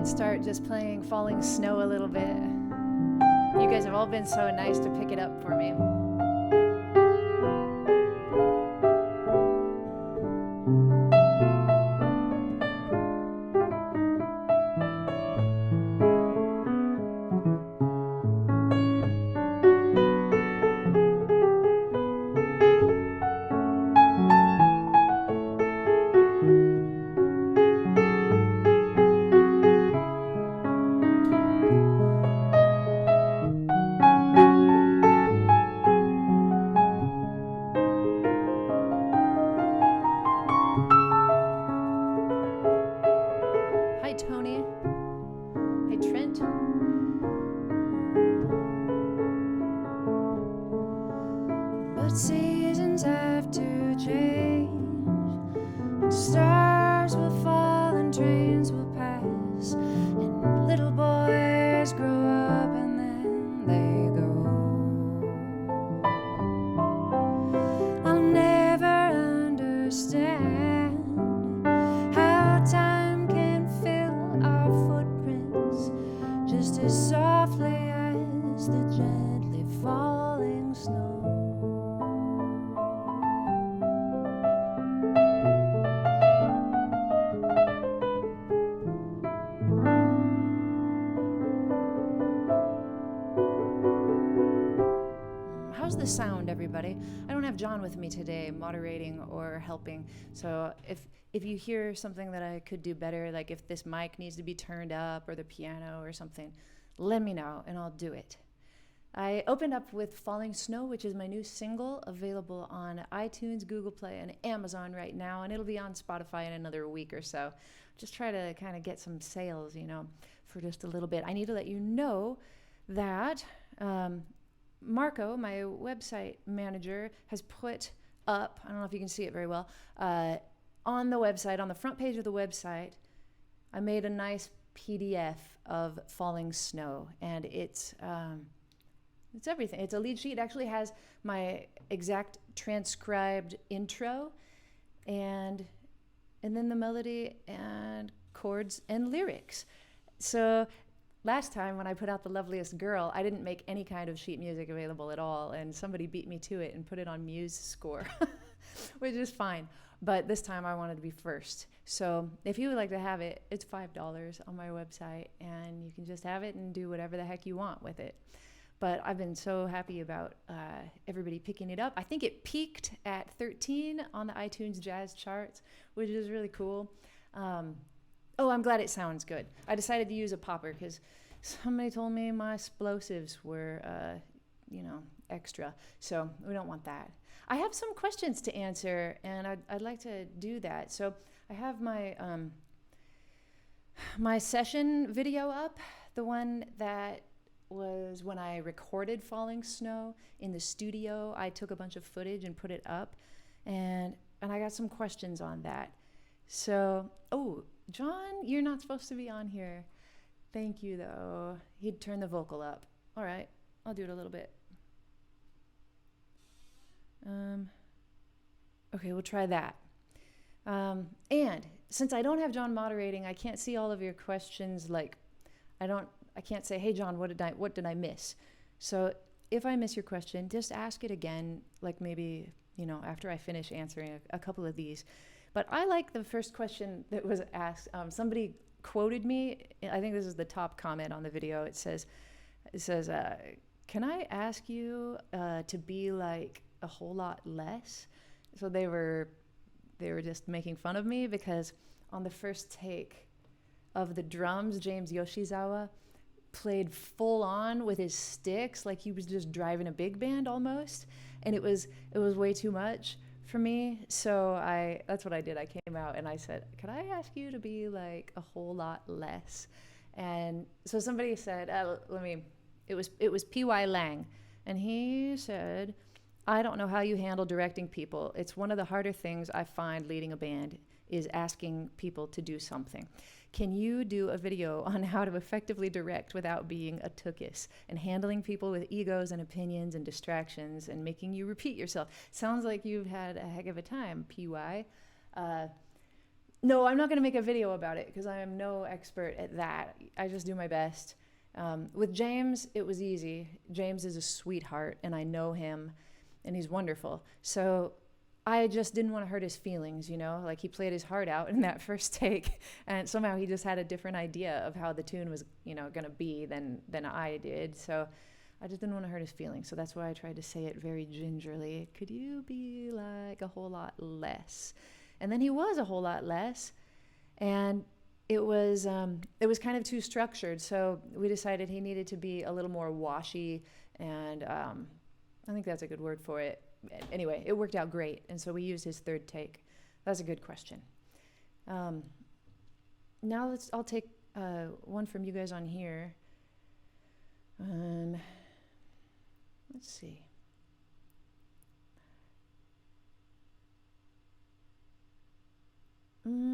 I'd start just playing Falling Snow a little bit. You guys have all been so nice to pick it up for me. Hi, Tony. Hey, Trent. But seasons have to change. Stars will fall and trains will pass. And little boys grow up and then they go. I'll never understand how time can fill our footprints just as softly as the gently falling snow. How's the sound, everybody? I don't have John with me today moderating or helping, so if you hear something that I could do better, like if this mic needs to be turned up or the piano or something, let me know and I'll do it. I opened up with Falling Snow, which is my new single, available on iTunes, Google Play, and Amazon right now, and it'll be on Spotify in another week or so. Just try to kind of get some sales, for just a little bit. I need to let you know that Marco, my website manager, has put up, I don't know if you can see it very well, on the website, on the front page of the website, I made a nice PDF of Falling Snow, and it's everything. It's a lead sheet. It actually has my exact transcribed intro and then the melody and chords and lyrics. So last time when I put out The Loveliest Girl, I didn't make any kind of sheet music available at all, and somebody beat me to it and put it on Muse Score, which is fine. But this time I wanted to be first. So if you would like to have it, it's $5 on my website, and you can just have it and do whatever the heck you want with it. But I've been so happy about everybody picking it up. I think it peaked at 13 on the iTunes Jazz charts, which is really cool. I'm glad it sounds good. I decided to use a popper because somebody told me my explosives were, extra. So we don't want that. I have some questions to answer, and I'd like to do that. So I have my my session video up, the one that was when I recorded Falling Snow in the studio. I took a bunch of footage and put it up, and I got some questions on that. So, John, you're not supposed to be on here. Thank you, though. He'd turn the vocal up. All right, I'll do it a little bit. Okay, we'll try that. And since I don't have John moderating, I can't see all of your questions. I can't say, hey, John, what did I miss? So if I miss your question, just ask it again, like maybe, after I finish answering a couple of these. But I like the first question that was asked. Somebody quoted me. I think this is the top comment on the video. It says, can I ask you to be like a whole lot less? So they were just making fun of me because on the first take of the drums, James Yoshizawa played full on with his sticks like he was just driving a big band almost, and it was way too much for me. So that's what I did. I came out and I said, could I ask you to be like a whole lot less? And so somebody said, it was P.Y. Lang, and he said, I don't know how you handle directing people. It's one of the harder things I find leading a band is asking people to do something. Can you do a video on how to effectively direct without being a tookus and handling people with egos and opinions and distractions and making you repeat yourself? Sounds like you've had a heck of a time, PY. No, I'm not going to make a video about it because I am no expert at that. I just do my best. With James, it was easy. James is a sweetheart, and I know him, and he's wonderful. So I just didn't want to hurt his feelings, you know? Like, he played his heart out in that first take, and somehow he just had a different idea of how the tune was, you know, going to be than I did. So I just didn't want to hurt his feelings. So that's why I tried to say it very gingerly. Could you be like a whole lot less? And then he was a whole lot less, and it was kind of too structured. So we decided he needed to be a little more washy, and I think that's a good word for it. Anyway, it worked out great, and so we used his third take. That's a good question. Now I'll take one from you guys on here. Let's see.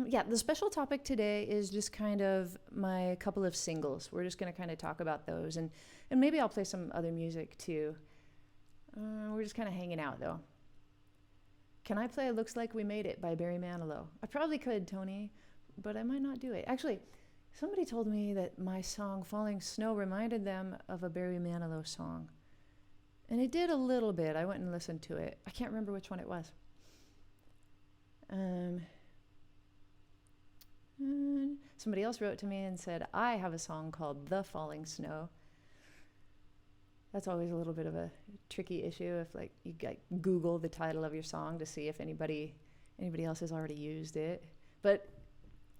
Yeah, the special topic today is just kind of my couple of singles. We're just going to kind of talk about those, and maybe I'll play some other music too. We're just kind of hanging out though. Can I play Looks Like We Made It by Barry Manilow? I probably could, Tony, but I might not do it. Actually, somebody told me that my song Falling Snow reminded them of a Barry Manilow song. And it did a little bit. I went and listened to it. I can't remember which one it was. Somebody else wrote to me and said, I have a song called The Falling Snow. That's always a little bit of a tricky issue if like you Google the title of your song to see if anybody else has already used it. But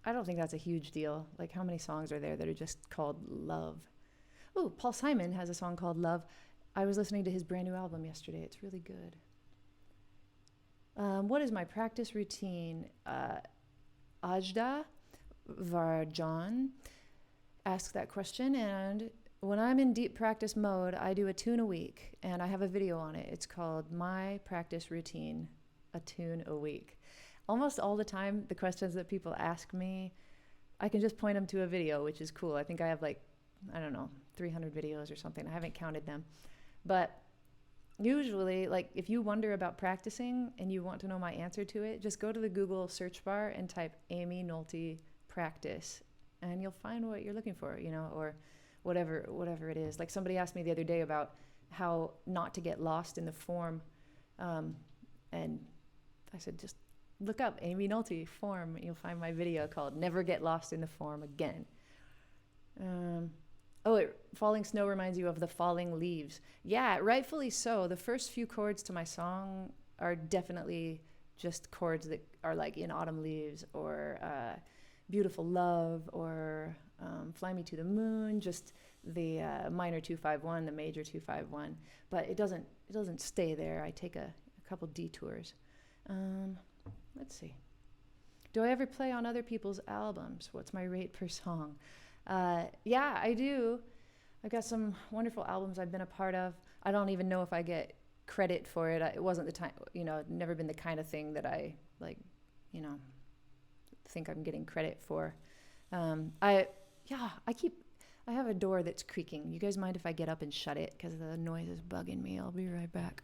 I don't think that's a huge deal. Like, how many songs are there that are just called Love? Oh, Paul Simon has a song called Love. I was listening to his brand new album yesterday. It's really good. What is my practice routine? Ajda Varjan asked that question, and when I'm in deep practice mode, I do a tune a week, and I have a video on it. It's called My Practice Routine, a Tune a Week. Almost all the time, the questions that people ask me, I can just point them to a video, which is cool. I think I have 300 videos or something. I haven't counted them. But usually, like, if you wonder about practicing and you want to know my answer to it, just go to the Google search bar and type Aimee Nolte practice, and you'll find what you're looking for, you know, or whatever it is. Like, somebody asked me the other day about how not to get lost in the form, and I said, just look up Aimee Nolte form, and you'll find my video called Never Get Lost in the Form Again. Falling Snow reminds you of the falling leaves. Yeah, rightfully so. The first few chords to my song are definitely just chords that are like In Autumn Leaves, or Beautiful Love, or Fly Me to the Moon, just the minor 251, the major 251. But it doesn't stay there. I take a couple detours. Let's see. Do I ever play on other people's albums? What's my rate per song? Yeah, I do. I've got some wonderful albums I've been a part of. I don't even know if I get credit for it. It wasn't the time, you know, never been the kind of thing that I, like, you know, think I'm getting credit for. I have a door that's creaking. You guys mind if I get up and shut it? Because the noise is bugging me. I'll be right back.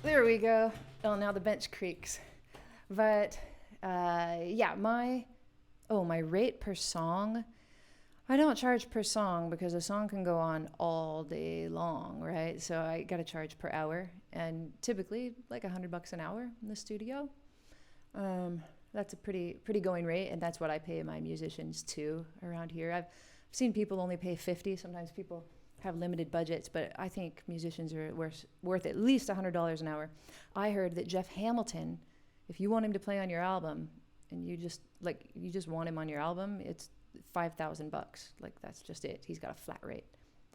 There we go. Oh, now the bench creaks. But yeah, my rate per song, I don't charge per song because a song can go on all day long, right? So I got to charge per hour, and typically like $100 an hour in the studio. That's a pretty going rate, and that's what I pay my musicians too around here. I've seen people only pay $50. Sometimes people have limited budgets, but I think musicians are worth at least $100 an hour. I heard that Jeff Hamilton, if you want him to play on your album and you just want him on your album, it's $5,000. Like, that's just it. He's got a flat rate.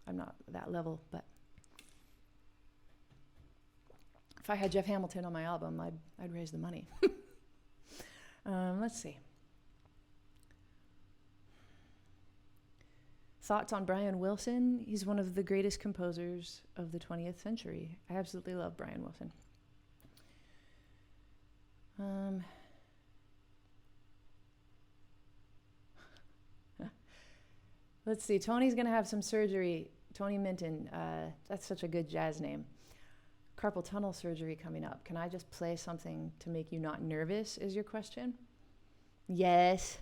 I'm not that level, but if I had Jeff Hamilton on my album, I'd raise the money. Let's see. Thoughts on Brian Wilson? He's one of the greatest composers of the 20th century. I absolutely love Brian Wilson. Let's see. Tony's going to have some surgery. Tony Minton. That's such a good jazz name. Carpal tunnel surgery coming up. Can I just play something to make you not nervous, is your question? Yes.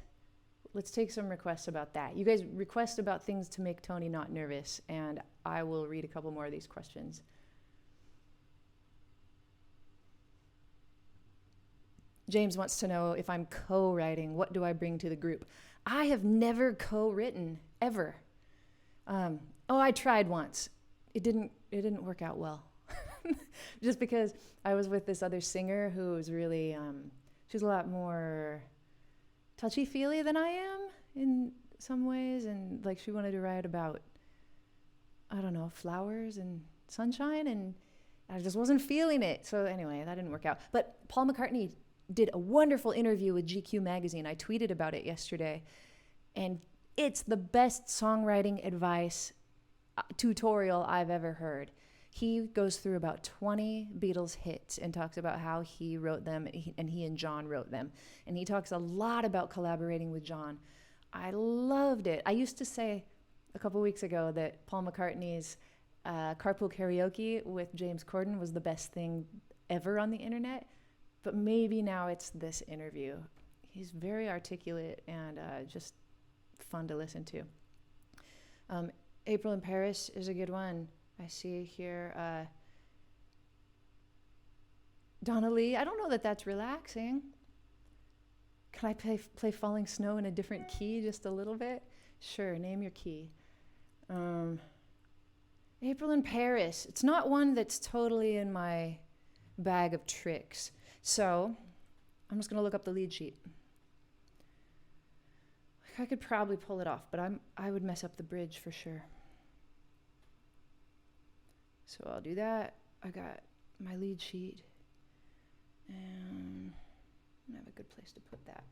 Let's take some requests about that. You guys request about things to make Tony not nervous, and I will read a couple more of these questions. James wants to know if I'm co-writing. What do I bring to the group? I have never co-written, ever. I tried once. It didn't work out well. Just because I was with this other singer who was really, she's a lot more touchy-feely than I am in some ways, and like she wanted to write about, I don't know, flowers and sunshine, and I just wasn't feeling it. So anyway, that didn't work out. But Paul McCartney did a wonderful interview with GQ magazine. I tweeted about it yesterday, and it's the best songwriting advice tutorial I've ever heard. He goes through about 20 Beatles hits and talks about how he wrote them, and he and John wrote them. And he talks a lot about collaborating with John. I loved it. I used to say a couple weeks ago that Paul McCartney's carpool karaoke with James Corden was the best thing ever on the internet. But maybe now it's this interview. He's very articulate and just fun to listen to. April in Paris is a good one. I see here Donna Lee. I don't know that that's relaxing. Can I play Falling Snow in a different key just a little bit? Sure, name your key. April in Paris. It's not one that's totally in my bag of tricks. So I'm just going to look up the lead sheet. I could probably pull it off, but I would mess up the bridge for sure. So I'll do that. I got my lead sheet. And I have a good place to put that.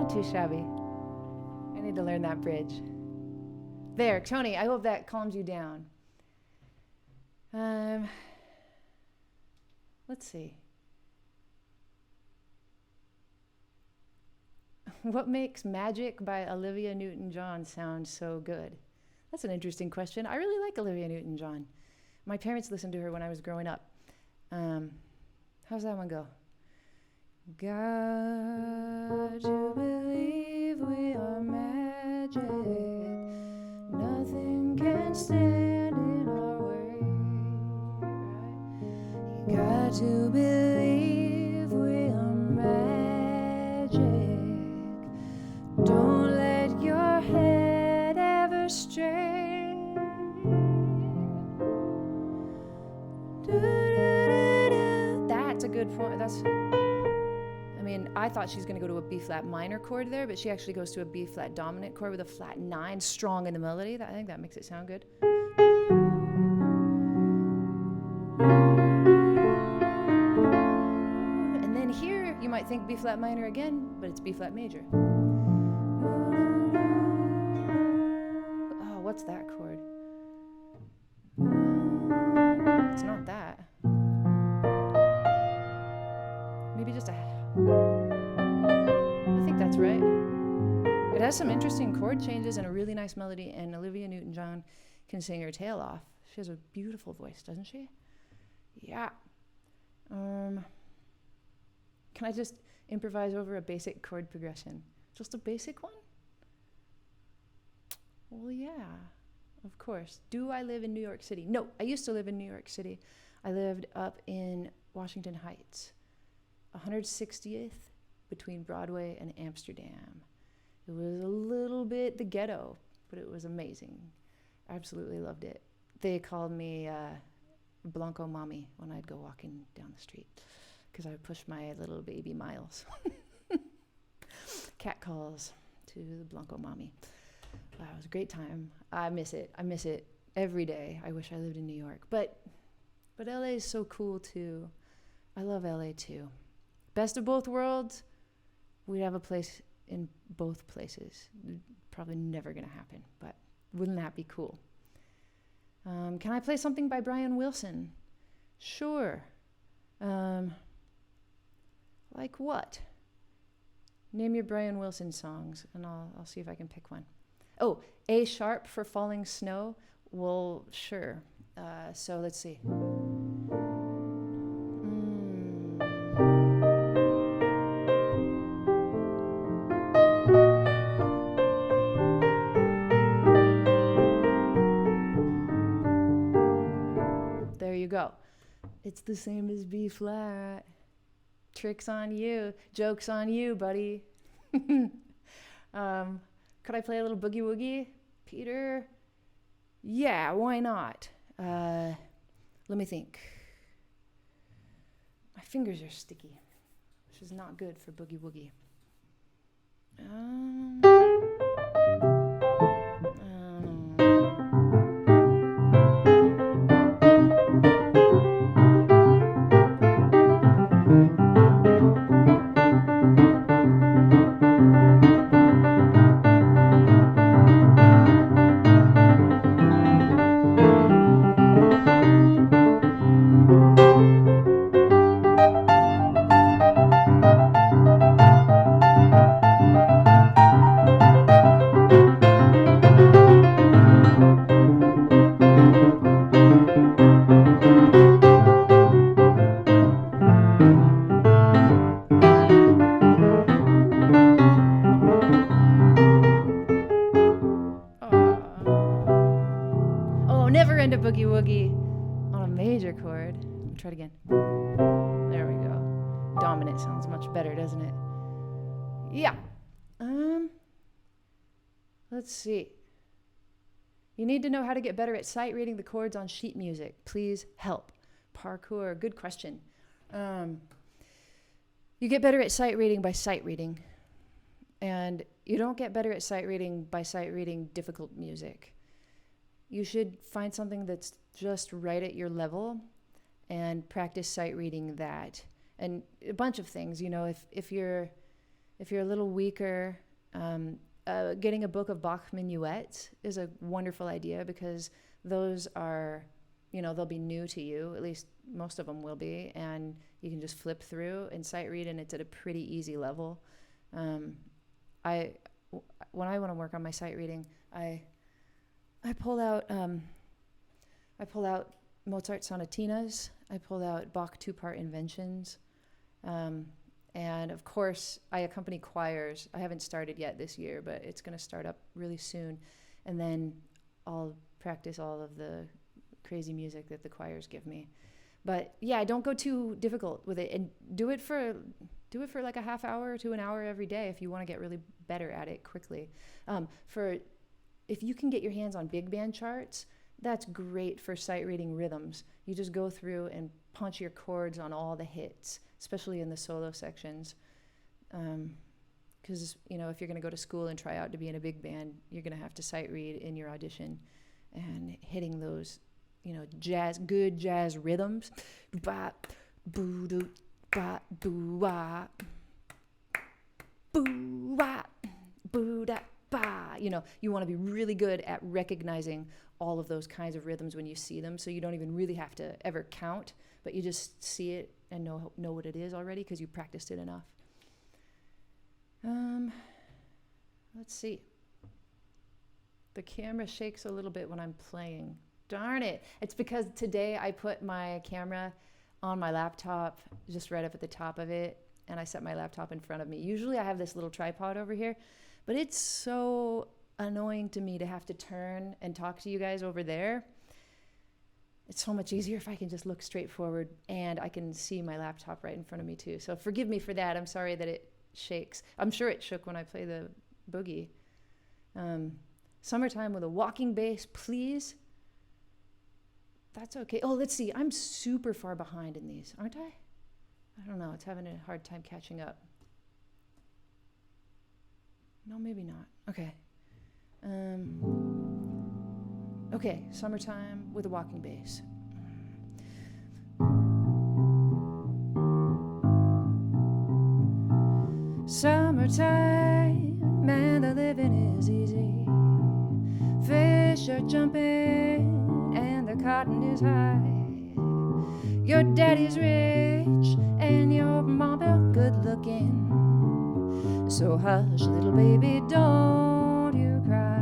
Too shabby. I need to learn that bridge. There, Tony, I hope that calms you down. Let's see. What makes Magic by Olivia Newton-John sound so good? That's an interesting question. I really like Olivia Newton-John. My parents listened to her when I was growing up. How's that one go? Got to believe we are magic. Nothing can stand in our way. Right? You got to believe we are magic. Don't let your head ever stray. That's a good point. I thought she's going to go to a B flat minor chord there, but she actually goes to a B flat dominant chord with a flat 9 strong in the melody. I think that makes it sound good. And then here you might think B flat minor again, but it's B flat major. Oh, what's that chord? It's not that. Maybe just a... I think that's right. It has some interesting chord changes and a really nice melody, and Olivia Newton-John can sing her tail off. She has a beautiful voice, doesn't she? Yeah. Can I just improvise over a basic chord progression? Just a basic one? Well, yeah, of course. Do I live in New York City? No, I used to live in New York City. I lived up in Washington Heights, 160th between Broadway and Amsterdam. It was a little bit the ghetto, but it was amazing. I absolutely loved it. They called me Blanco Mommy when I'd go walking down the street because I would push my little baby Miles. Cat calls to the Blanco Mommy. Wow, it was a great time. I miss it. I miss it every day. I wish I lived in New York. But LA is so cool too. I love LA too. Best of both worlds, we'd have a place in both places. Probably never gonna happen, but wouldn't that be cool? Can I play something by Brian Wilson? Sure. Like what? Name your Brian Wilson songs, and I'll see if I can pick one. Oh, A sharp for Falling Snow? Well, sure. So let's see. There you go. It's the same as B flat. Tricks on you. Joke's on you, buddy. Could I play a little boogie woogie, Peter? Yeah, why not? Let me think. My fingers are sticky, which is not good for boogie woogie. Never end a boogie woogie on a major chord. Try it again. There we go. Dominant sounds much better, doesn't it? Yeah. Let's see. You need to know how to get better at sight reading the chords on sheet music. Please help. Parkour. Good question. You get better at sight reading by sight reading. And you don't get better at sight reading by sight reading difficult music. You should find something that's just right at your level and practice sight reading that. And a bunch of things, you know, if you're a little weaker, getting a book of Bach minuets is a wonderful idea because those are, you know, they'll be new to you, at least most of them will be, and you can just flip through and sight read, and it's at a pretty easy level. When I want to work on my sight reading, I pull out Mozart sonatinas. I pull out Bach two-part inventions. And of course, I accompany choirs. I haven't started yet this year, but it's going to start up really soon. And then I'll practice all of the crazy music that the choirs give me. But yeah, don't go too difficult with it, and do it for like a half hour to an hour every day if you want to get really better at it quickly. If you can get your hands on big band charts, that's great for sight reading rhythms. You just go through and punch your chords on all the hits, especially in the solo sections. Because, if you're going to go to school and try out to be in a big band, you're going to have to sight read in your audition, and hitting those, good jazz rhythms. Ba, boo, doo, ba, boo, wah. Boo, wah. Boo, da, ba. You want to be really good at recognizing all of those kinds of rhythms when you see them, so you don't even really have to ever count, but you just see it and know what it is already because you practiced it enough. Let's see. The camera shakes a little bit when I'm playing. Darn it. It's because today I put my camera on my laptop just right up at the top of it, and I set my laptop in front of me. Usually I have this little tripod over here, but it's so annoying to me to have to turn and talk to you guys over there. It's so much easier if I can just look straight forward and I can see my laptop right in front of me too. So forgive me for that. I'm sorry that it shakes. I'm sure it shook when I play the boogie. Summertime with a walking bass, please. That's okay. Oh, let's see. I'm super far behind in these, aren't I? I don't know. It's having a hard time catching up. No, maybe not. Okay. Okay, summertime with a walking bass. Summertime and the living is easy. Fish are jumping and the cotton is high. Your daddy's rich and your mama good looking. So hush, little baby, don't you cry.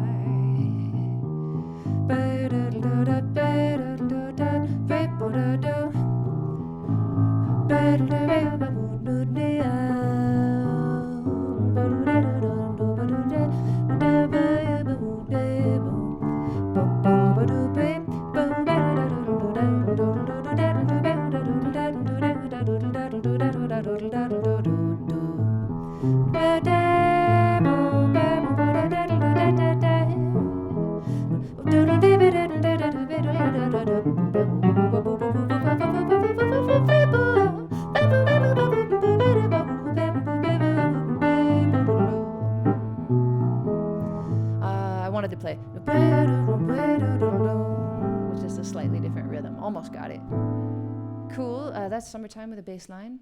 I wanted to play, which is a slightly different rhythm. Almost got it. Cool. That's Summertime with a bass line.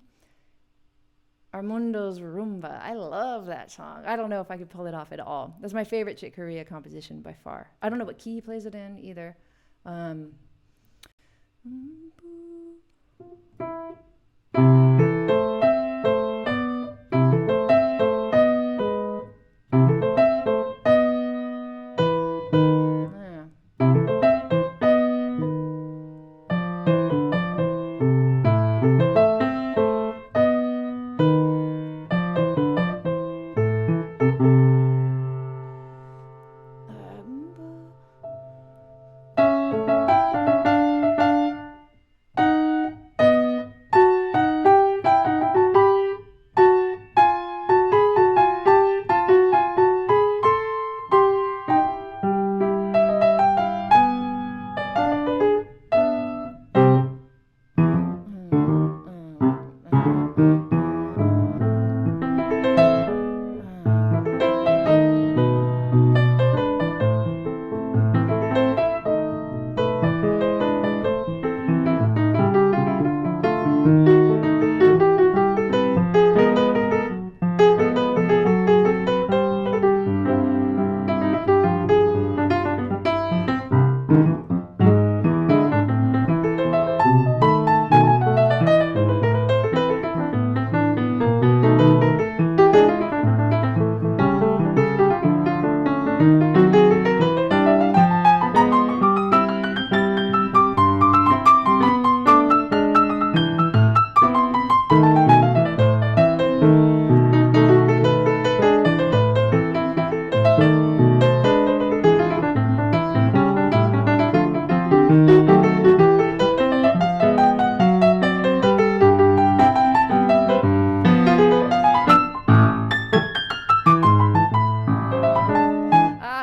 Armundo's Rumba. I love that song. I don't know if I could pull it off at all. That's my favorite Chick Corea composition by far. I don't know what key he plays it in either.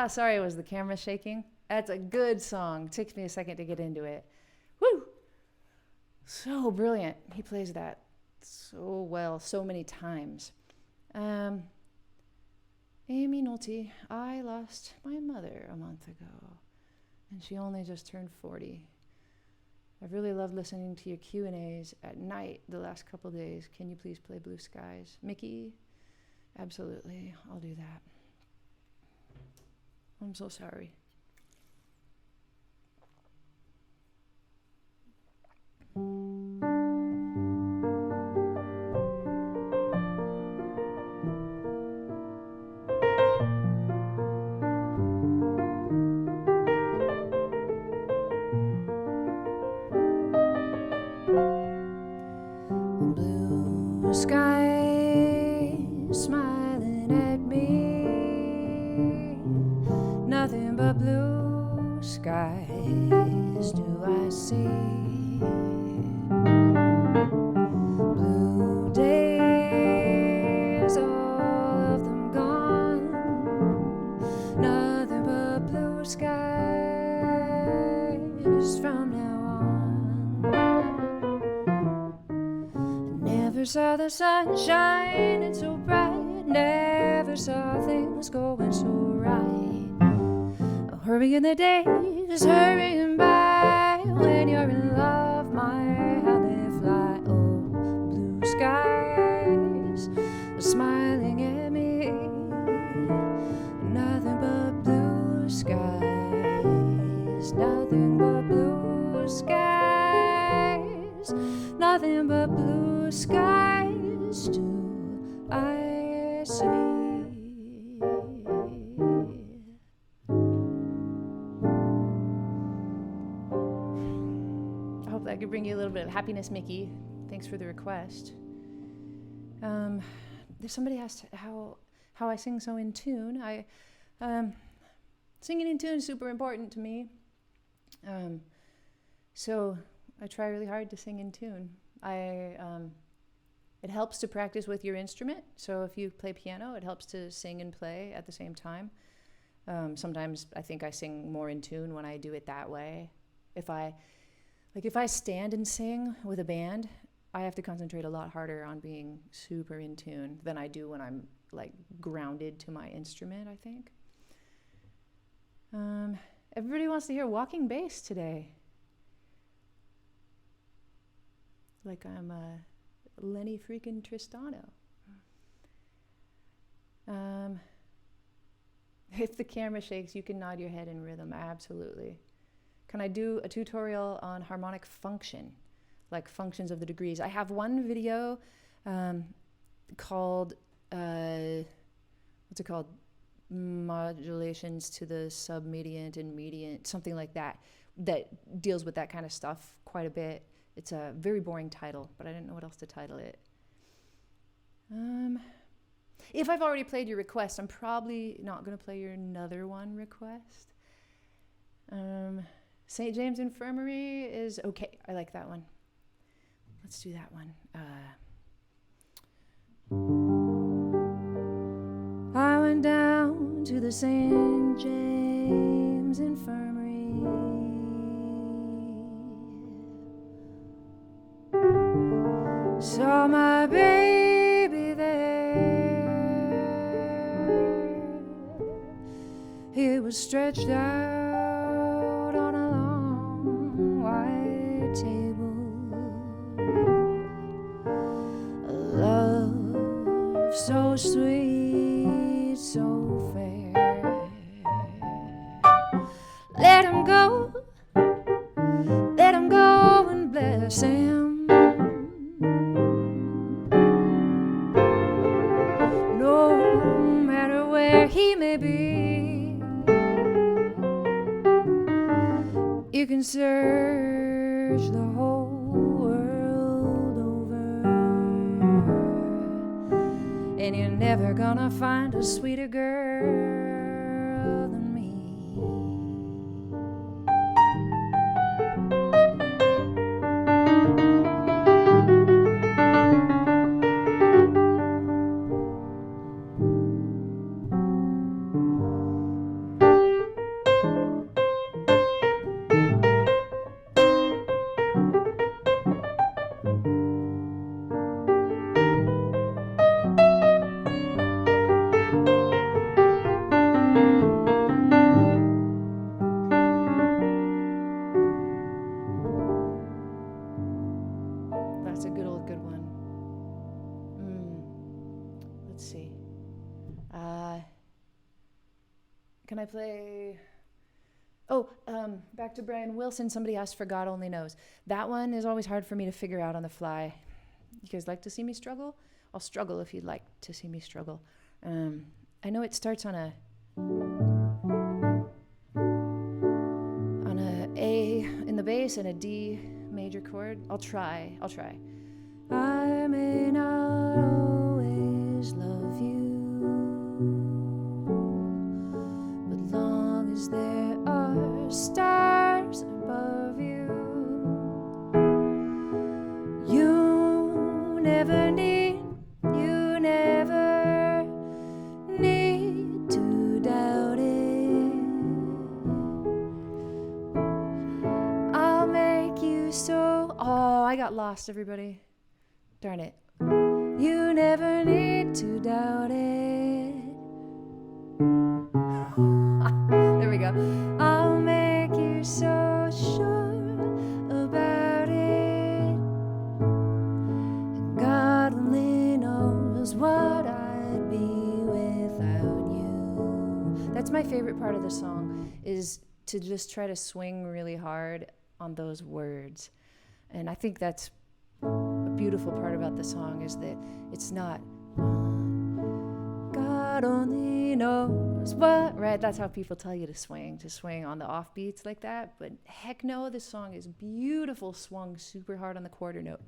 Sorry, was the camera shaking? That's a good song. Takes me a second to get into it. Woo! So brilliant. He plays that so well, so many times. Aimee Nolte, I lost my mother a month ago, and she only just turned 40. I've really loved listening to your Q&As at night the last couple days. Can you please play Blue Skies? Mickey, absolutely, I'll do that. I'm so sorry. Blue sky smiling at me, nothing but blue skies do I see. Blue days, all of them gone, nothing but blue skies from now on. Never saw the sun shining so bright, never saw things going so right. Hurrying the days, hurrying by, when you're in love, my, how they fly. Oh, blue skies are smiling at me, nothing but blue skies, nothing but blue skies, nothing but blue skies do I see. I hope that could bring you a little bit of happiness, Mickey. Thanks for the request. If somebody asked how I sing so in tune, singing in tune is super important to me. So I try really hard to sing in tune. It helps to practice with your instrument. So if you play piano, it helps to sing and play at the same time. Sometimes I think I sing more in tune when I do it that way. If I stand and sing with a band, I have to concentrate a lot harder on being super in tune than I do when I'm like grounded to my instrument, I think. Everybody wants to hear walking bass today. Like I'm Lenny freaking Tristano. If the camera shakes, you can nod your head in rhythm, absolutely. Can I do a tutorial on harmonic function, like functions of the degrees? I have one video called, what's it called? Modulations to the submediant and mediant, something like that, that deals with that kind of stuff quite a bit. It's a very boring title, but I didn't know what else to title it. If I've already played your request, I'm probably not going to play your another one request. St. James Infirmary is okay. I like that one. Let's do that one. I went down to the St. James Infirmary, saw my baby there. He was stretched out on a long white table. A love so sweet, so fair. Let him go and bless him. No matter where he may be, you can search the whole world over, and you're never gonna find a sweeter girl than me. Can I play? Oh, back to Brian Wilson. Somebody asked for God Only Knows. That one is always hard for me to figure out on the fly. You guys like to see me struggle? I'll struggle if you'd like to see me struggle. I know it starts on a A in the bass and a D major chord. I'll try. I may not always love you, but long as there are stars above you, you never need to doubt it. I'll make you so. Oh, I got lost, everybody. Darn it. You never need to doubt it. There we go. I'll make you so sure about it. And God only knows what I'd be without you. That's my favorite part of the song, is to just try to swing really hard on those words. And I think that's a beautiful part about the song, is that it's not God only knows what, right? That's how people tell you to swing on the offbeats like that. But heck no, this song is beautiful, swung super hard on the quarter note.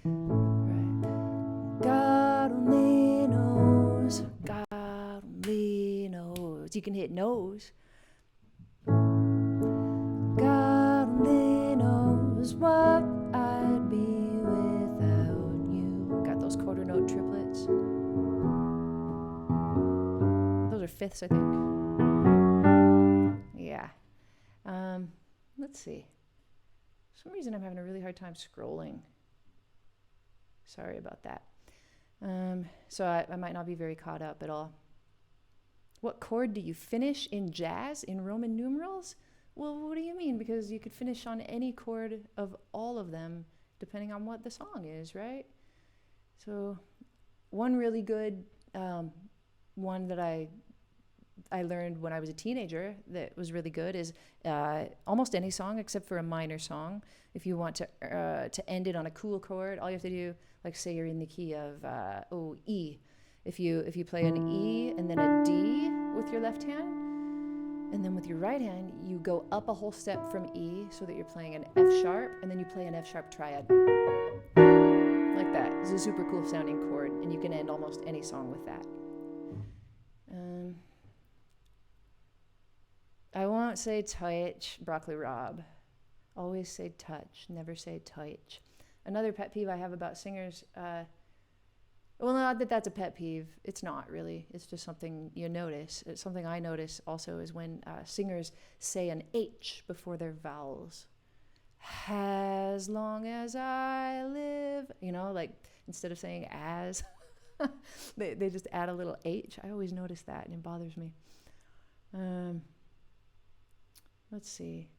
Right. God only knows, God only knows. You can hit nose. God only knows what I'd be without you. Got those quarter note triplets. Those are fifths, I think. Yeah. Let's see. For some reason I'm having a really hard time scrolling. Sorry about that. So I might not be very caught up at all. What chord do you finish in jazz in Roman numerals? Well, what do you mean? Because you could finish on any chord of all of them, depending on what the song is, right? So one really good one that I learned when I was a teenager that was really good is almost any song except for a minor song. If you want to end it on a cool chord, all you have to do, like say you're in the key of E. If you play an E and then a D with your left hand, and then with your right hand, you go up a whole step from E so that you're playing an F sharp, and then you play an F sharp triad. Like that. It's a super cool sounding chord, and you can end almost any song with that. I won't say touch, Broccoli Rob. Always say touch, never say touch. Another pet peeve I have about singers, well, not that that's a pet peeve. It's not really. It's just something you notice. It's something I notice also is when singers say an H before their vowels. As long as I live, like instead of saying as, they just add a little H. I always notice that, and it bothers me. Let's see.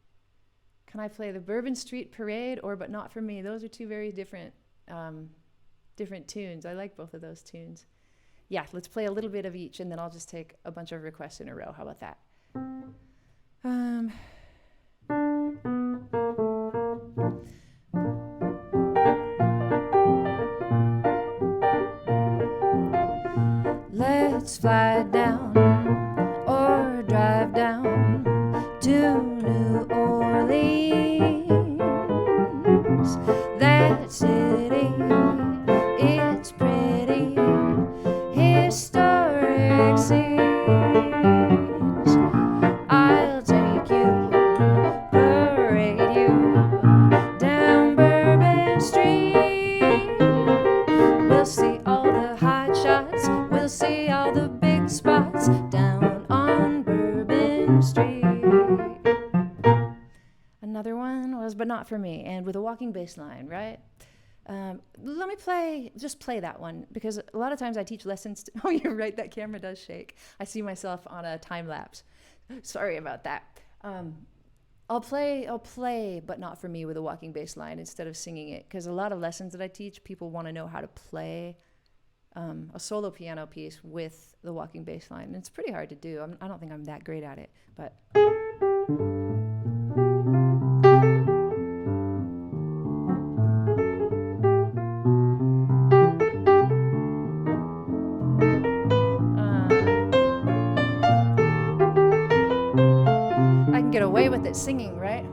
Can I play the Bourbon Street Parade or But Not For Me? Those are two very different tunes. I like both of those tunes. Yeah, let's play a little bit of each, and then I'll just take a bunch of requests in a row. How about that? Let's fly down or drive down to New Orleans. That city, it's pretty, historic scenes. I'll take you, parade you down Bourbon Street. We'll see all the hot shots, we'll see all the big spots down on Bourbon Street. Another one was But Not For Me, and with a walking bass line, right? Let me play that one, because a lot of times I teach lessons. Oh, you're right, that camera does shake. I see myself on a time lapse. Sorry about that. I'll play But Not For Me with a walking bass line instead of singing it, because a lot of lessons that I teach, people want to know how to play a solo piano piece with the walking bass line. And it's pretty hard to do. I don't think I'm that great at it, but... I can get away with it singing, right?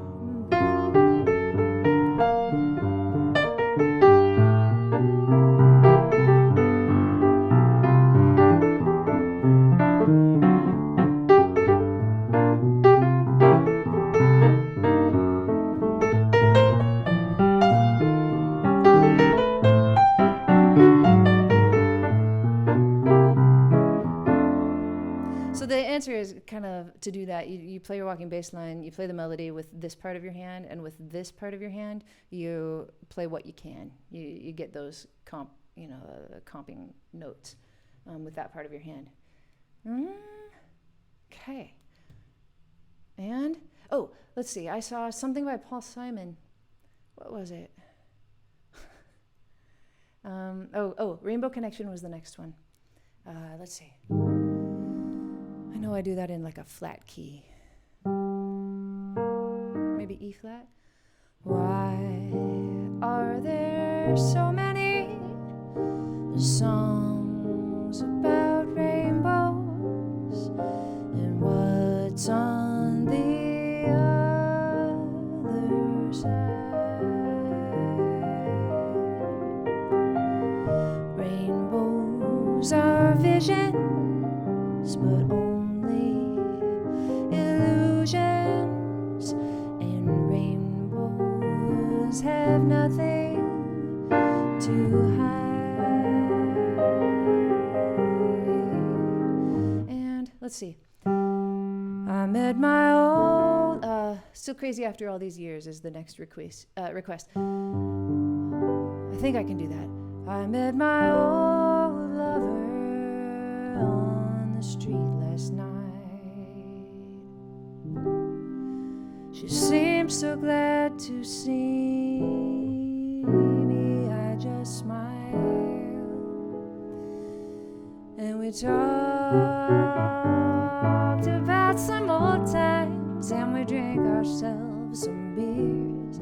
So the answer is kind of to do that. You play your walking bass line, you play the melody with this part of your hand, and with this part of your hand, you play what you can. You get those comping notes with that part of your hand. Okay. And, let's see. I saw something by Paul Simon. What was it? Rainbow Connection was the next one. Let's see. I know I do that in like a flat key. Maybe E flat. Why are there so many songs about rainbows? And what's on the other side? Rainbows are visions, but only illusions, and rainbows have nothing to hide. And let's see. I met my old, Still Crazy After All These Years is the next request. I think I can do that. I met my old lover on the street last night. She seemed so glad to see me. I just smiled, and we talked about some old times, and we drank ourselves some beers.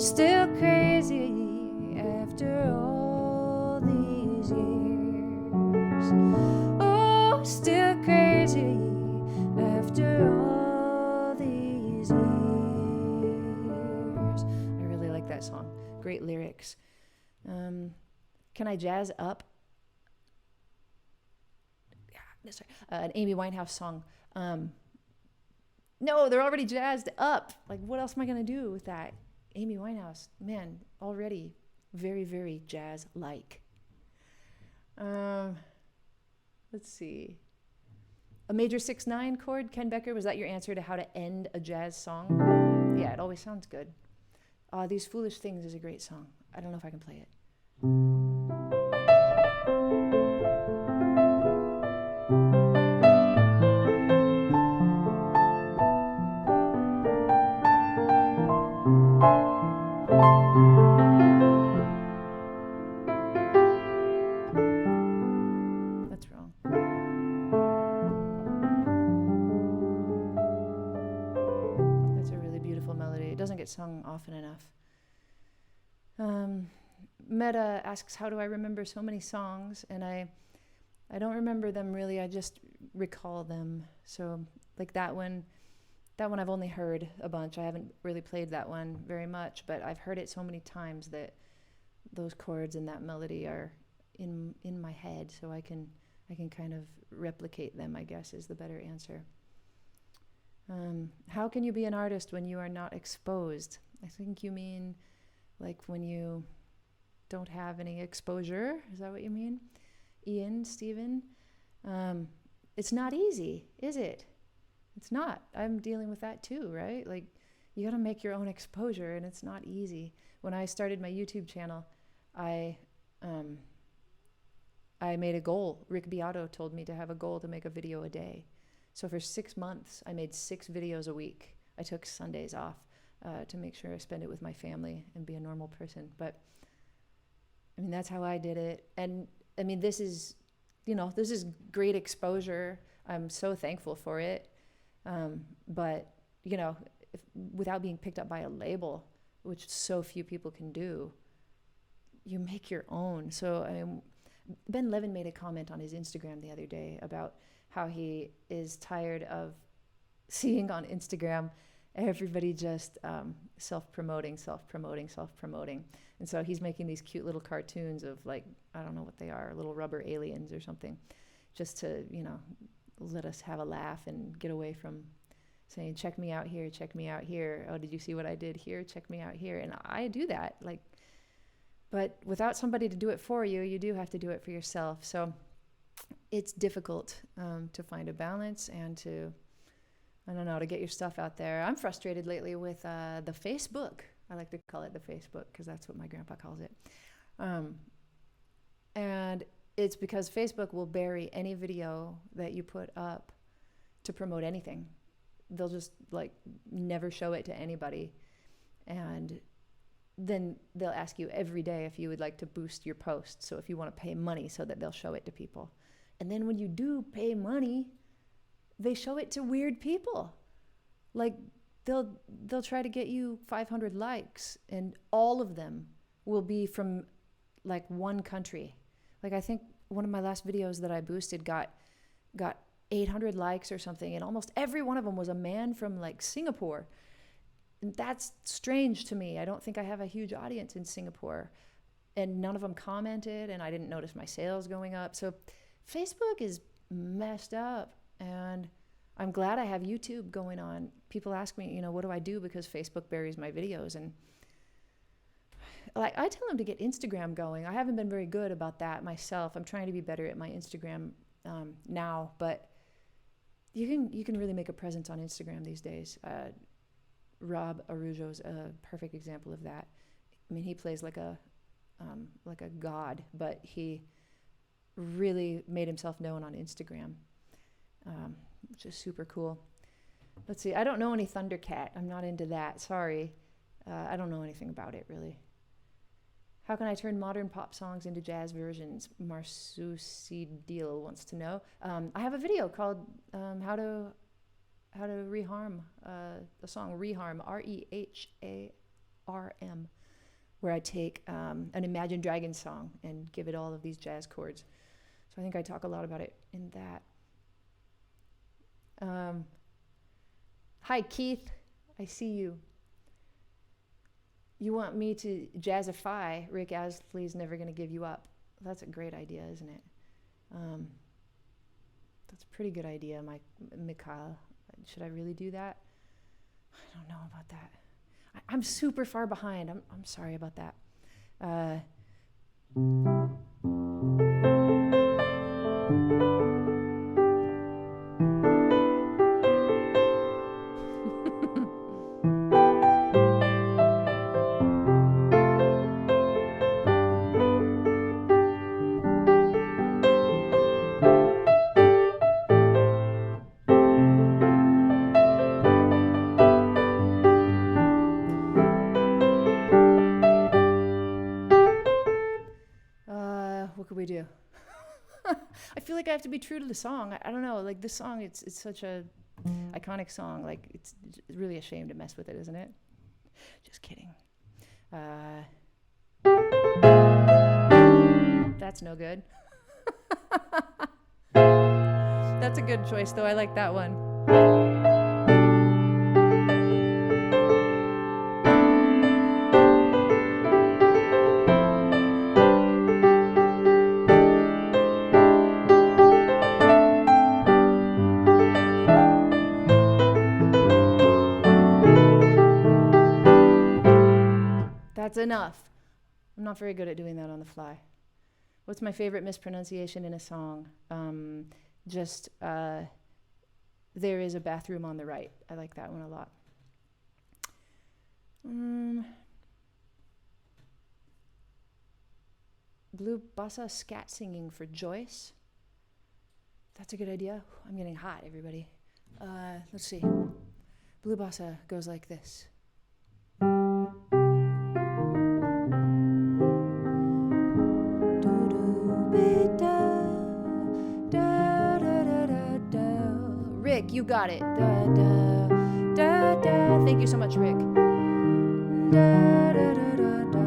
Still crazy after all these years. Oh, still crazy after all these years. I really like that song. Great lyrics. Can I jazz up? Sorry, an Amy Winehouse song. No, they're already jazzed up. Like, what else am I going to do with that? Amy Winehouse, man, already very, very jazz-like. Let's see. A major 6/9 chord, Ken Becker, was that your answer to how to end a jazz song? Yeah, it always sounds good. These Foolish Things is a great song. I don't know if I can play it. That's wrong. That's a really beautiful melody. It doesn't get sung often enough. Meta asks, how do I remember so many songs? And I don't remember them really. I just recall them. So like that one I've only heard a bunch. I haven't really played that one very much, but I've heard it so many times that those chords and that melody are in my head, so I can kind of replicate them, I guess, is the better answer. How can you be an artist when you are not exposed? I think you mean like when you don't have any exposure. Is that what you mean? Ian, Stephen? It's not easy, is it? It's not. I'm dealing with that too, right? Like, you gotta make your own exposure, and it's not easy. When I started my YouTube channel, I made a goal. Rick Beato told me to have a goal to make a video a day. So for 6 months, I made 6 videos a week. I took Sundays off to make sure I spend it with my family and be a normal person. But I mean, that's how I did it. And I mean, this is great exposure. I'm so thankful for it. But, without being picked up by a label, which so few people can do, you make your own. So, Ben Levin made a comment on his Instagram the other day about how he is tired of seeing on Instagram everybody just self-promoting. And so he's making these cute little cartoons of, like, I don't know what they are, little rubber aliens or something, just to, let us have a laugh and get away from saying, check me out here, check me out here. Oh, did you see what I did here? Check me out here. And I do that, but without somebody to do it for you, you do have to do it for yourself. So it's difficult to find a balance and to get your stuff out there. I'm frustrated lately with the Facebook. I like to call it the Facebook because that's what my grandpa calls it. And it's because Facebook will bury any video that you put up to promote anything. They'll just never show it to anybody. And then they'll ask you every day if you would like to boost your post. So if you want to pay money so that they'll show it to people. And then when you do pay money, they show it to weird people. They'll try to get you 500 likes, and all of them will be from one country. I think one of my last videos that I boosted got 800 likes or something, and almost every one of them was a man from Singapore. And that's strange to me. I don't think I have a huge audience in Singapore, and none of them commented, and I didn't notice my sales going up. So Facebook is messed up, and I'm glad I have YouTube going on. People ask me, what do I do because Facebook buries my videos? And I tell them to get Instagram going. I haven't been very good about that myself. I'm trying to be better at my Instagram now, but you can really make a presence on Instagram these days. Rob Arujo's a perfect example of that. I mean, he plays like a god, but he really made himself known on Instagram, which is super cool. Let's see. I don't know any Thundercat. I'm not into that. Sorry. I don't know anything about it, really. How can I turn modern pop songs into jazz versions? Marsusi Deal wants to know. I have a video called how to reharm the song Reharm, R-E-H-A-R-M, where I take an Imagine Dragons song and give it all of these jazz chords. So I think I talk a lot about it in that. Hi, Keith. I see you. You want me to jazzify Rick Astley's Never Gonna Give You Up. That's a great idea, isn't it? That's a pretty good idea, Mikhail. Should I really do that? I don't know about that. I'm super far behind. I'm sorry about that. What could we do? I feel like I have to be true to the song. I don't know. This song, it's such a iconic song. It's really a shame to mess with it, isn't it? Just kidding. That's no good. That's a good choice, though. I like that one. That's enough. I'm not very good at doing that on the fly. What's my favorite mispronunciation in a song? There is a bathroom on the right. I like that one a lot. Blue Bossa scat singing for Joyce. That's a good idea. I'm getting hot, everybody. Let's see. Blue Bossa goes like this. Do-do, You got it. Da, da, da, da. Thank you so much, Rick. Da, da, da, da, da.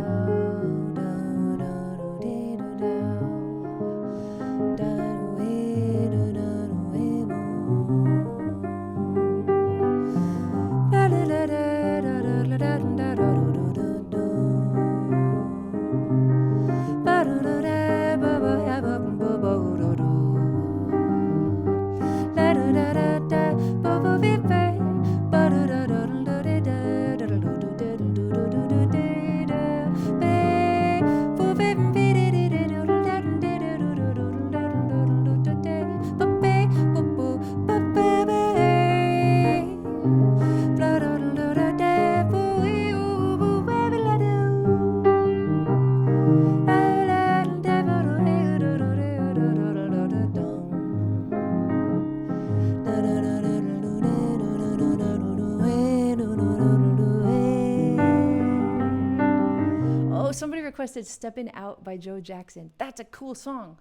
Somebody requested Steppin' Out by Joe Jackson. That's a cool song.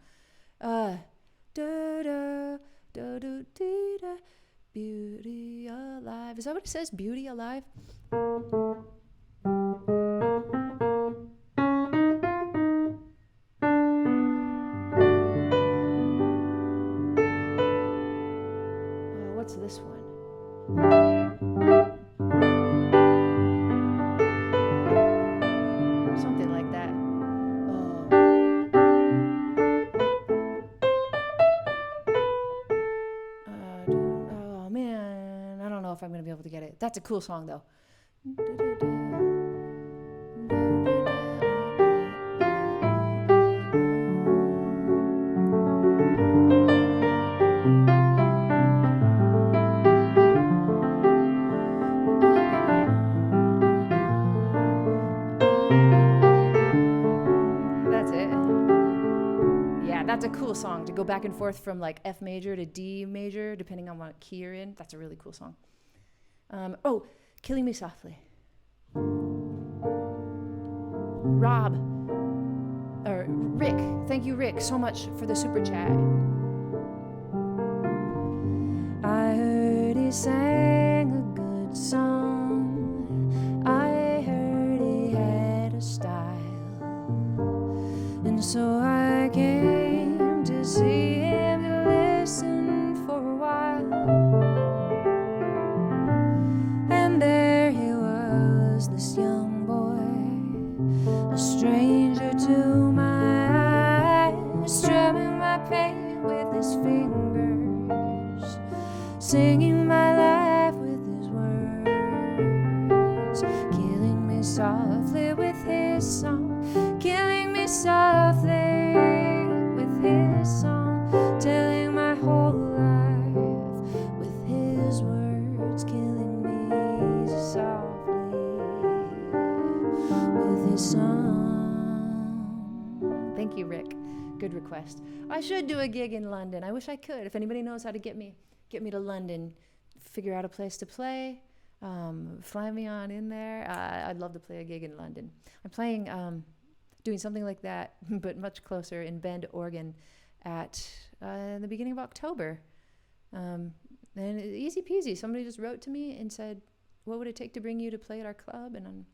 Da da da da da da. Beauty Alive. Is that what it says? Beauty Alive? What's this one? Something like that. Oh man, I don't know if I'm gonna be able to get it. That's a cool song though. That's a cool song to go back and forth from like F major to D major, depending on what key you're in. That's a really cool song. Killing Me Softly. Rick. Thank you, Rick, so much for the super chat. I heard he sang a good song. I heard he had a style. And so I came to see him to listen for a while. And there he was, this young boy, a stranger to my eyes, strumming my pain with his fingers, singing my life with his words, killing me softly with his song, killing me softly with his song, telling my whole life with his words, killing me softly with his song. Thank you, Rick. Good request. I should do a gig in London. I wish I could. If anybody knows how to get me to London, figure out a place to play, fly me on in there. I'd love to play a gig in London. I'm playing, doing something like that, but much closer in Bend, Oregon, at the beginning of October. And easy peasy. Somebody just wrote to me and said, "What would it take to bring you to play at our club?" And I'm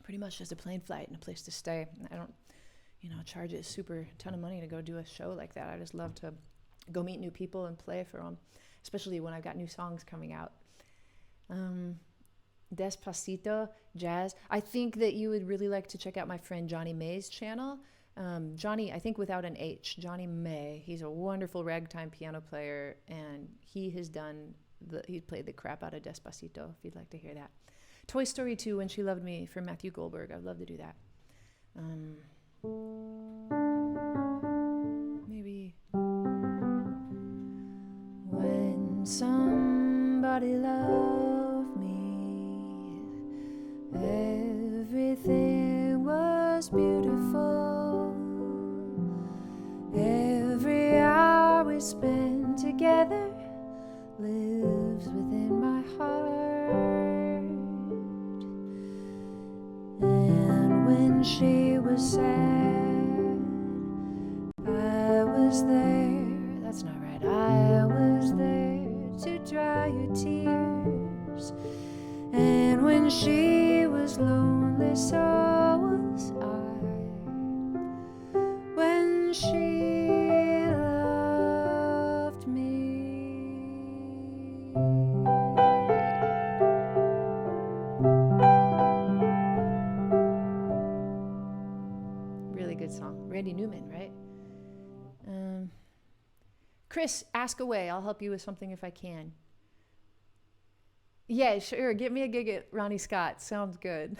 pretty much just a plane flight and a place to stay. I don't, charge a super ton of money to go do a show like that. I just love to go meet new people and play for them, especially when I've got new songs coming out. Despacito, jazz. I think that you would really like to check out my friend Johnny May's channel. Johnny, I think without an H, Johnny May. He's a wonderful ragtime piano player, and he's played the crap out of Despacito, if you'd like to hear that. Toy Story 2, When She Loved Me, for Matthew Goldberg. I'd love to do that. Maybe when somebody loved me, everything was beautiful. Every hour we spent together lives within my heart. And when she was sad, I was there. That's not right. I When she was lonely, so was I. When she loved me. Really good song. Randy Newman, right? Chris, ask away. I'll help you with something if I can. Yeah, sure. Get me a gig at Ronnie Scott. Sounds good.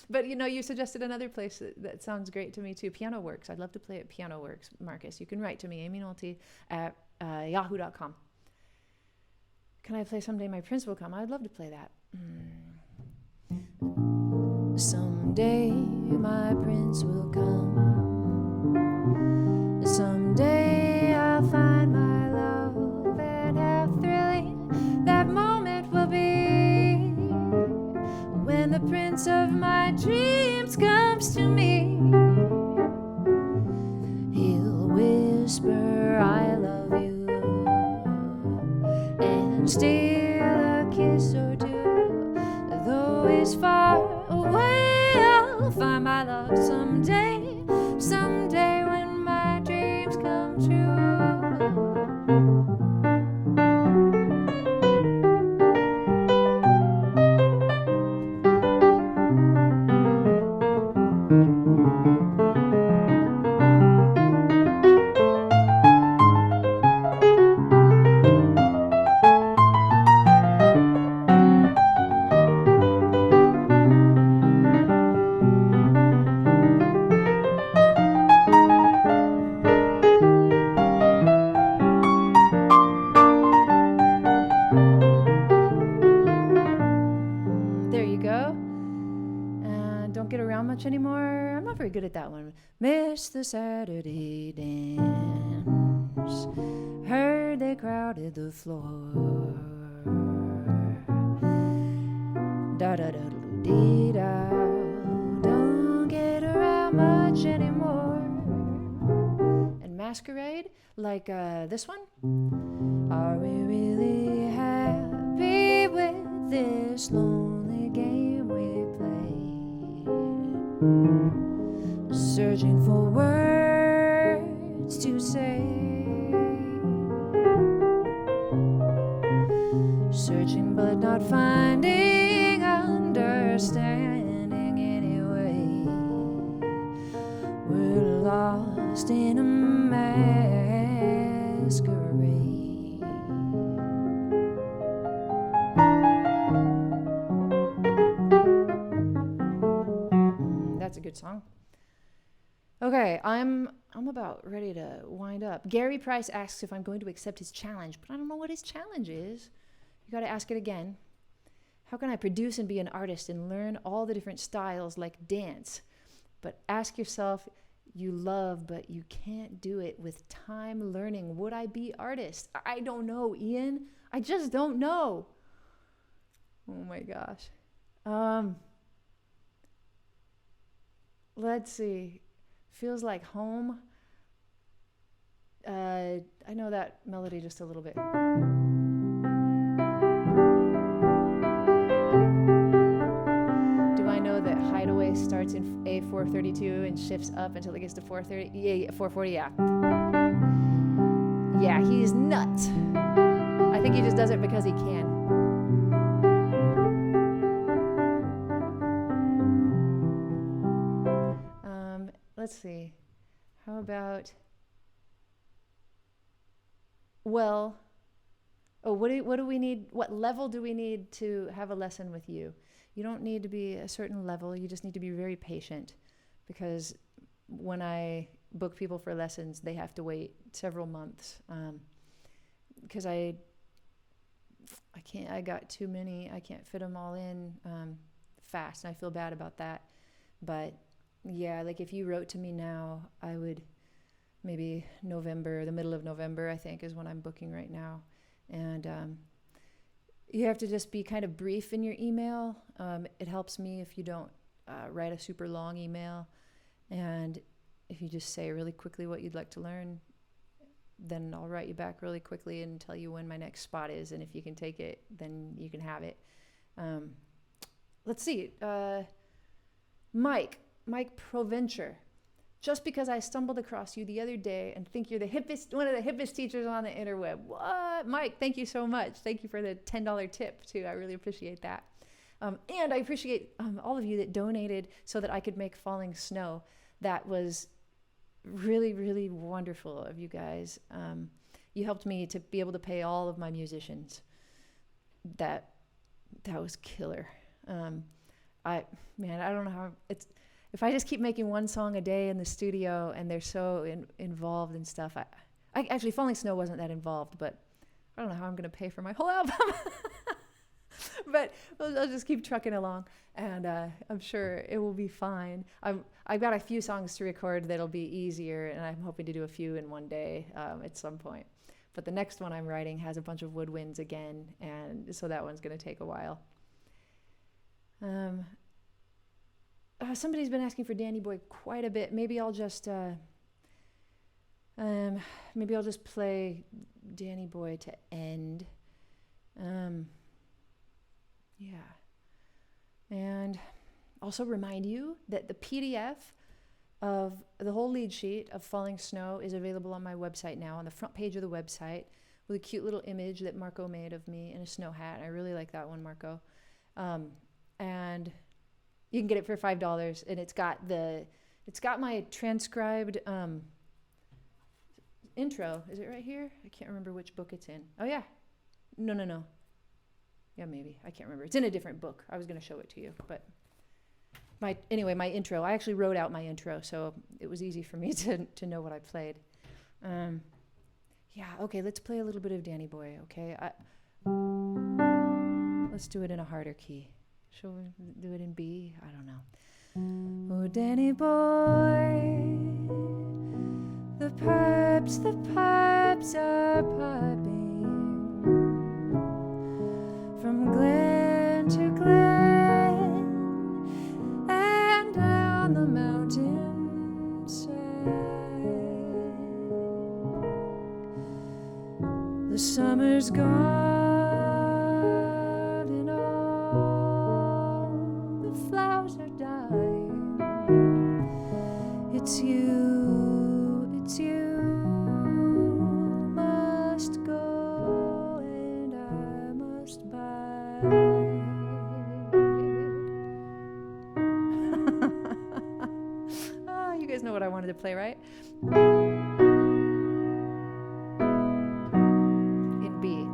But, you suggested another place that sounds great to me, too. Piano Works. I'd love to play at Piano Works, Marcus. You can write to me, Aimee Nolte at yahoo.com. Can I play Someday My Prince Will Come? I'd love to play that. Someday my prince will come. Someday I'll find my love, and how thrilling that moment will be when the prince of my dreams comes to me. He'll whisper, I love you, and steal a kiss or two. Though he's far away, I'll find my love someday, someday when my dreams come true. Anymore. I'm not very good at that one. Miss the Saturday dance. Heard they crowded the floor. Da da da dee da. Don't get around much anymore. And Masquerade, like this one. Are we really happy with this lonely game we play? Searching for words to say, searching but not finding understanding anyway. We're lost in a masquerade. That's a good song. Okay, I'm about ready to wind up. Gary Price asks if I'm going to accept his challenge, but I don't know what his challenge is. You got to ask it again. How can I produce and be an artist and learn all the different styles like dance? But ask yourself, you love, but you can't do it with time learning. Would I be artist? I don't know, Ian. I just don't know. Oh my gosh. Let's see. Feels like home. I know that melody just a little bit. Do I know that Hideaway starts in A432 and shifts up until it gets to 430? Yeah, 440, yeah. Yeah, he's nuts. I think he just does it because he can. Let's see. How about, what do we need? What level do we need to have a lesson with you? You don't need to be a certain level. You just need to be very patient, because when I book people for lessons, they have to wait several months, because I got too many. I can't fit them all in fast, and I feel bad about that. But yeah, like if you wrote to me now, I would maybe November, the middle of November, I think, is when I'm booking right now. And you have to just be kind of brief in your email. It helps me if you don't write a super long email. And if you just say really quickly what you'd like to learn, then I'll write you back really quickly and tell you when my next spot is. And if you can take it, then you can have it. let's see. Mike Provencher. Just because I stumbled across you the other day and think you're the hippest, one of the hippest teachers on the interweb. What? Mike, thank you so much. Thank you for the $10 tip, too. I really appreciate that. And I appreciate all of you that donated so that I could make Falling Snow. That was really, really wonderful of you guys. You helped me to be able to pay all of my musicians. That was killer. I don't know how it's. If I just keep making one song a day in the studio and they're so involved and stuff, I actually, Falling Snow wasn't that involved, but I don't know how I'm going to pay for my whole album. But I'll just keep trucking along, and I'm sure it will be fine. I've got a few songs to record that'll be easier, and I'm hoping to do a few in one day at some point. But the next one I'm writing has a bunch of woodwinds again, and so that one's going to take a while. Somebody's been asking for Danny Boy quite a bit. Maybe I'll just play Danny Boy to end. Yeah. And also remind you that the PDF of the whole lead sheet of Falling Snow is available on my website now, on the front page of the website, with a cute little image that Marco made of me in a snow hat. I really like that one, Marco. And you can get it for $5, and it's got my transcribed intro. Is it right here? I can't remember which book it's in. Oh yeah, no. Yeah, maybe. I can't remember. It's in a different book. I was going to show it to you, but my intro. I actually wrote out my intro, so it was easy for me to know what I played. Yeah. Okay. Let's play a little bit of Danny Boy. Okay. Let's do it in a harder key. Shall we do it in B? I don't know. Oh, Danny Boy, the pipes are piping from glen to glen and down the mountainside. The summer's gone. It's you must go and I must bide. You guys know what I wanted to play, right? In B.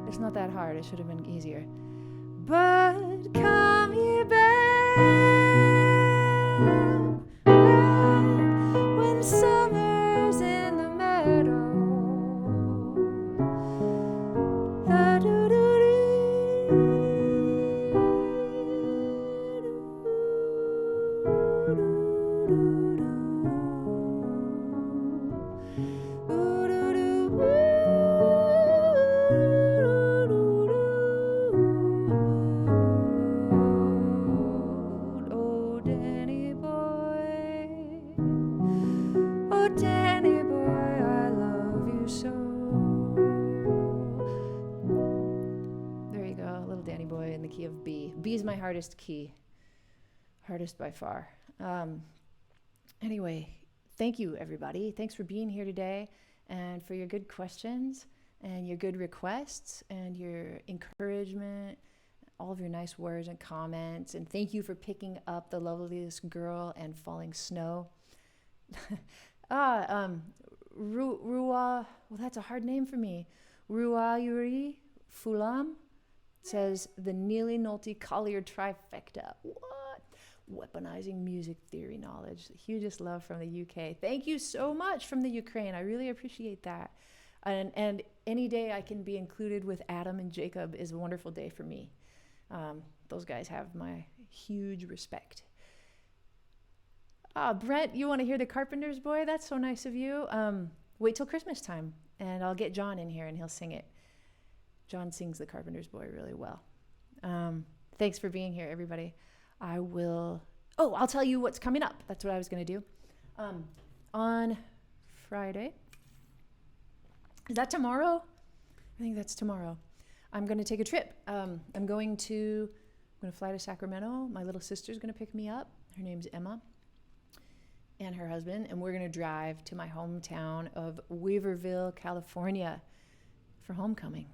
It's not that hard. It should have been easier. But come ye back. Summer's in the meadow. B is my hardest key. Hardest by far. Anyway, thank you, everybody. Thanks for being here today and for your good questions and your good requests and your encouragement, all of your nice words and comments. And thank you for picking up The Loveliest Girl and Falling Snow. Ruwa, well, that's a hard name for me. Ruayuri Fulam says the Aimee Nolte Collier trifecta. What? Weaponizing music theory knowledge. The hugest love from the UK. Thank you so much from the Ukraine. I really appreciate that. And any day I can be included with Adam and Jacob is a wonderful day for me. Those guys have my huge respect. Brent, you want to hear the Carpenter's Boy? That's so nice of you. Wait till Christmas time, and I'll get John in here and he'll sing it. John sings the Carpenter's Boy really well. Thanks for being here, everybody. I'll tell you what's coming up. That's what I was going to do. On Friday. Is that tomorrow? I think that's tomorrow. I'm going to take a trip. I'm going to going to fly to Sacramento. My little sister's going to pick me up. Her name's Emma, and her husband, and we're going to drive to my hometown of Weaverville, California for homecoming.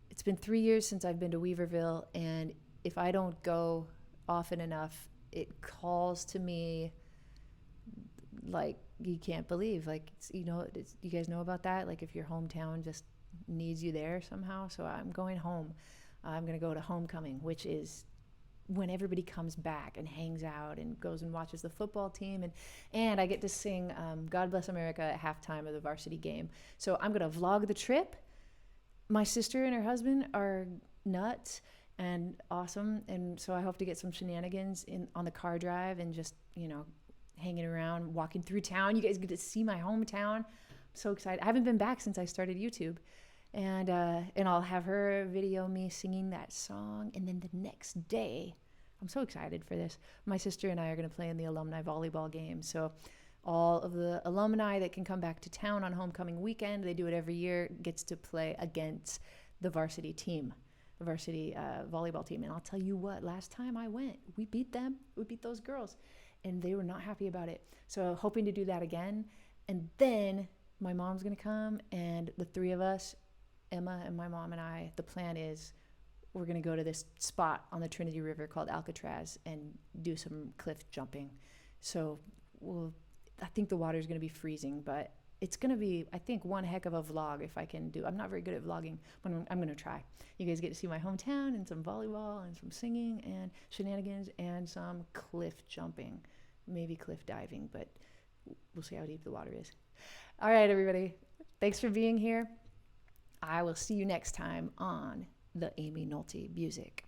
It's been 3 years since I've been to Weaverville, and if I don't go often enough, it calls to me like you can't believe. Like, you guys know about that? Like, if your hometown just needs you there somehow. So I'm going home. I'm going to go to homecoming, which is when everybody comes back and hangs out and goes and watches the football team. And I get to sing God Bless America at halftime of the varsity game. So I'm going to vlog the trip. My sister and her husband are nuts and awesome. And so I hope to get some shenanigans on the car drive and just, hanging around, walking through town. You guys get to see my hometown. I'm so excited. I haven't been back since I started YouTube. And I'll have her video me singing that song. And then the next day, I'm so excited for this. My sister and I are going to play in the alumni volleyball game. So all of the alumni that can come back to town on homecoming weekend, they do it every year, gets to play against the varsity team, the varsity volleyball team. And I'll tell you what, last time I went, we beat them. We beat those girls. And they were not happy about it. So hoping to do that again. And then my mom's going to come, and the three of us, Emma and my mom and I, the plan is we're going to go to this spot on the Trinity River called Alcatraz and do some cliff jumping. So I think the water's going to be freezing, but it's going to be, I think, one heck of a vlog if I can do. I'm not very good at vlogging, but I'm going to try. You guys get to see my hometown and some volleyball and some singing and shenanigans and some cliff jumping, maybe cliff diving, but we'll see how deep the water is. All right, everybody. Thanks for being here. I will see you next time on the Aimee Nolte Music.